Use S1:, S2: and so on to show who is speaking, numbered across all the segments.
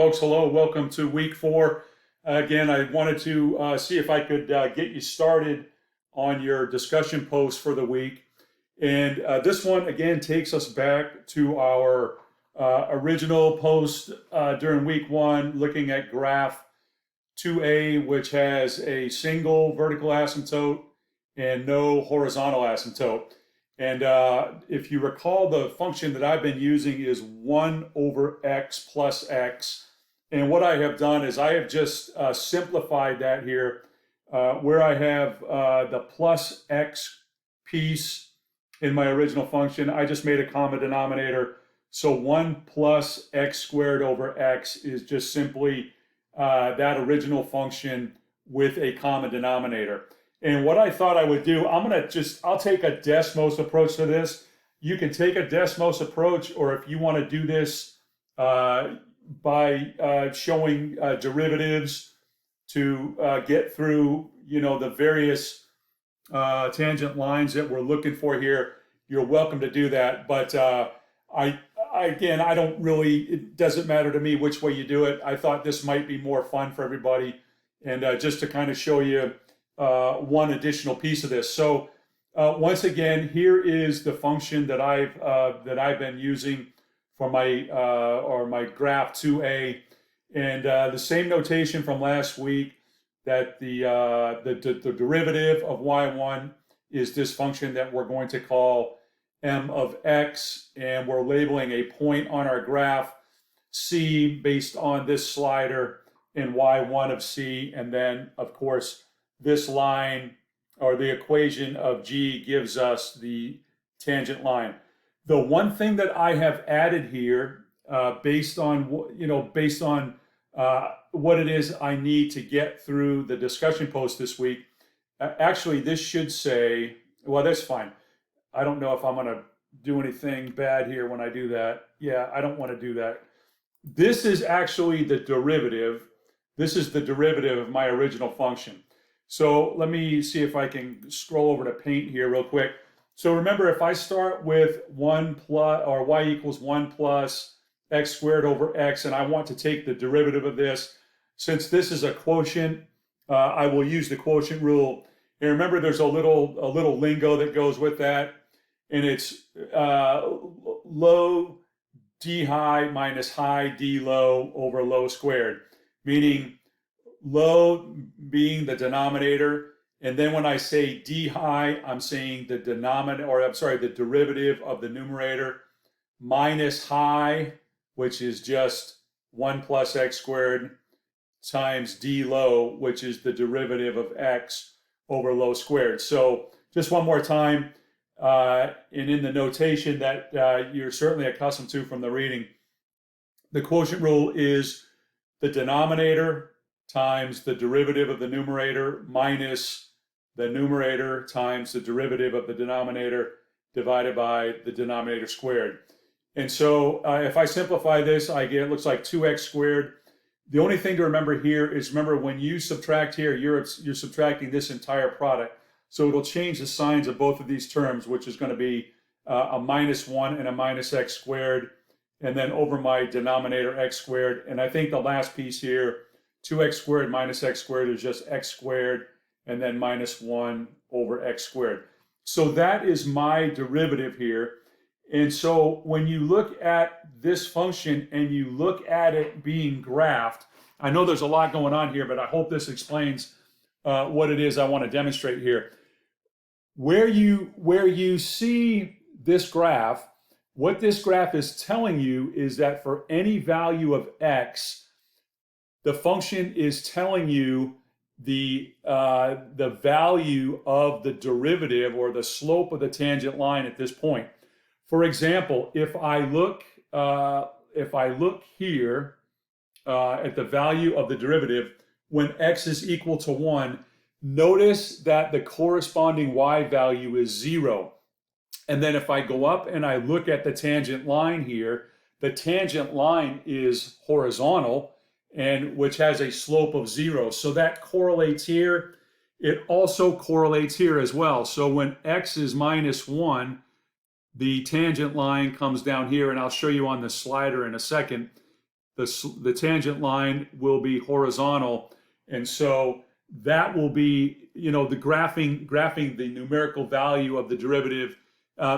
S1: Folks, hello. Welcome to week four. Again, I wanted to see if I could get you started on your discussion post for the week. And this one, again, takes us back to our original post during week one, looking at graph 2A, which has a single vertical asymptote and no horizontal asymptote. And if you recall, the function that I've been using is 1 over x plus x. And what I have done is I have just simplified that here, where I have the plus x piece in my original function. I just made a common denominator. So 1 plus x squared over x is just simply that original function with a common denominator. And what I thought I would do, I'll take a Desmos approach to this. You can take a Desmos approach, or if you want to do this by showing derivatives to get through, the various tangent lines that we're looking for here, you're welcome to do that. But it doesn't matter to me which way you do it. I thought this might be more fun for everybody, and just to kind of show you one additional piece of this. So once again, here is the function that I've been using for my graph 2A, and the same notation from last week, that the derivative of y1 is this function that we're going to call m of x, and we're labeling a point on our graph c based on this slider, and y1 of c, and then of course this line, or the equation of g, gives us the tangent line. The one thing that I have added here, based on what it is I need to get through the discussion post this week. Actually, this should say, well, that's fine. I don't know if I'm going to do anything bad here when I do that. Yeah, I don't want to do that. This is actually the derivative. This is the derivative of my original function. So let me see if I can scroll over to Paint here real quick. So remember, if I start with 1 plus, or y equals 1 plus x squared over x, and I want to take the derivative of this, since this is a quotient, I will use the quotient rule. And remember, there's a little lingo that goes with that, and it's low d high minus high d low over low squared, meaning low being the denominator, and then when I say d high, I'm saying the derivative of the numerator, minus high, which is just 1 plus x squared, times d low, which is the derivative of x over low squared. So just one more time, and in the notation that you're certainly accustomed to from the reading, the quotient rule is the denominator times the derivative of the numerator minus the numerator times the derivative of the denominator divided by the denominator squared. And so if I simplify this, I get, it looks like 2x squared. The only thing to remember here is, remember, when you subtract here, you're subtracting this entire product. So it'll change the signs of both of these terms, which is going to be a minus 1 and a minus x squared, and then over my denominator x squared. And I think the last piece here, 2x squared minus x squared, is just x squared, and then minus 1 over x squared. So that is my derivative here. And so when you look at this function and you look at it being graphed, I know there's a lot going on here, but I hope this explains what it is I want to demonstrate here. Where you see this graph, what this graph is telling you is that for any value of x, the function is telling you the value of the derivative, or the slope of the tangent line at this point. For example, if I look here at the value of the derivative when x is equal to 1, notice that the corresponding y value is 0. And then if I go up and I look at the tangent line here, the tangent line is horizontal, and which has a slope of 0. So that correlates here. It also correlates here as well. So when x is minus 1, the tangent line comes down here, and I'll show you on the slider in a second. the tangent line will be horizontal. And so that will be, the graphing the numerical value of the derivative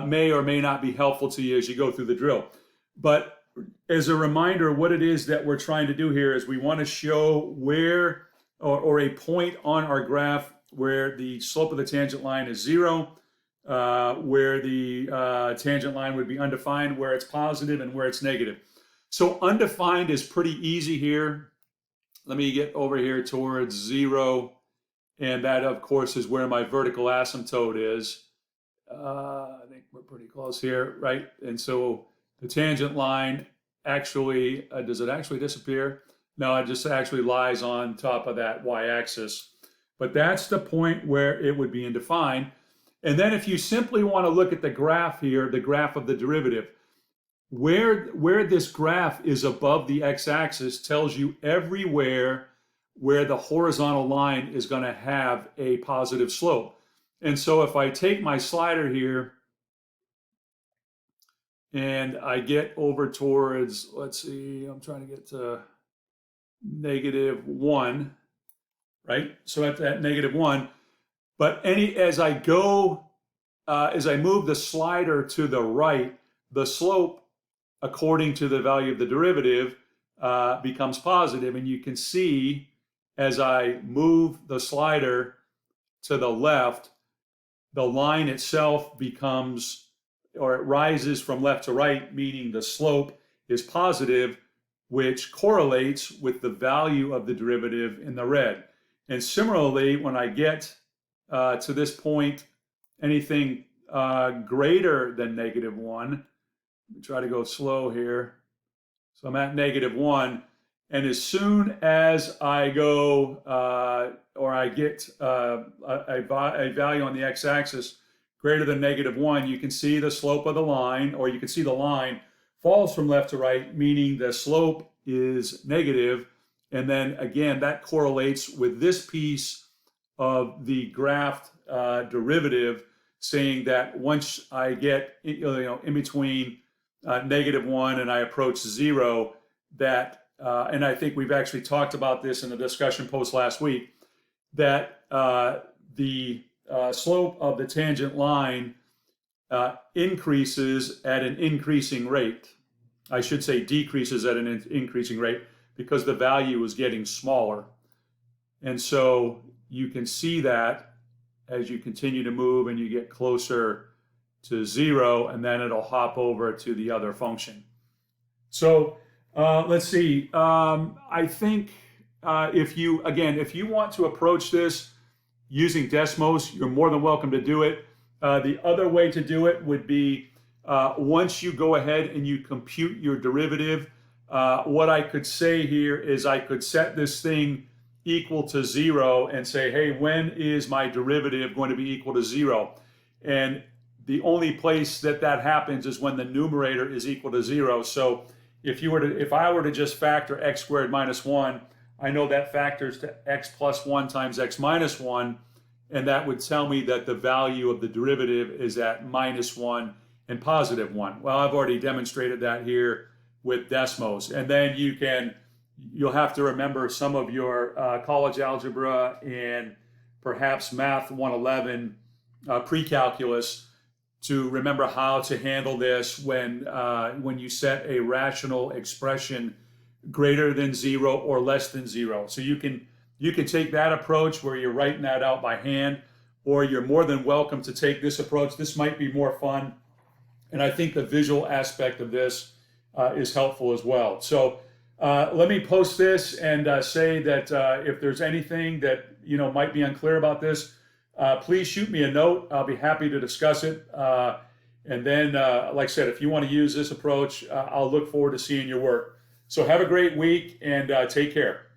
S1: may or may not be helpful to you as you go through the drill. But as a reminder, what it is that we're trying to do here is we want to show where, or a point on our graph where the slope of the tangent line is 0, where the tangent line would be undefined, where it's positive, and where it's negative. So undefined is pretty easy here. Let me get over here towards 0. And that, of course, is where my vertical asymptote is. I think we're pretty close here, right? And so the tangent line actually, does it actually disappear? No, it just actually lies on top of that y-axis. But that's the point where it would be undefined. And then if you simply want to look at the graph here, the graph of the derivative, where this graph is above the x-axis tells you everywhere where the horizontal line is going to have a positive slope. And so if I take my slider here and I get over towards, let's see, I'm trying to get to -1, right? So at that -1, but as I go, as I move the slider to the right, the slope, according to the value of the derivative, becomes positive. And you can see as I move the slider to the left, the line itself becomes, or it rises from left to right, meaning the slope is positive, which correlates with the value of the derivative in the red. And similarly, when I get to this point, anything greater than -1, let me try to go slow here. So I'm at -1. And as soon as I go, or I get a value on the x-axis greater than -1, you can see the slope of the line, or you can see the line falls from left to right, meaning the slope is negative. And then again, that correlates with this piece of the graphed derivative, saying that once I get in between -1 and I approach 0, that and I think we've actually talked about this in the discussion post last week, that the slope of the tangent line increases at an increasing rate. I should say decreases at an increasing rate, because the value is getting smaller. And so you can see that as you continue to move and you get closer to 0, and then it'll hop over to the other function. So let's see. I think if you want to approach this using Desmos, you're more than welcome to do it. The other way to do it would be once you go ahead and you compute your derivative, what I could say here is I could set this thing equal to 0 and say, hey, when is my derivative going to be equal to 0? And the only place that happens is when the numerator is equal to 0. So if I were to just factor x squared minus 1, I know that factors to x plus 1 times x minus 1, and that would tell me that the value of the derivative is at -1 and +1. Well, I've already demonstrated that here with Desmos. And then you'll have to remember some of your college algebra and perhaps Math 111 pre-calculus to remember how to handle this when you set a rational expression greater than 0 or less than 0. So you can take that approach where you're writing that out by hand, or you're more than welcome to take this approach. This might be more fun, and I think the visual aspect of this is helpful as well. So let me post this and say that if there's anything that might be unclear about this, please shoot me a note. I'll be happy to discuss it. And then, like I said, if you want to use this approach, I'll look forward to seeing your work. So have a great week and take care.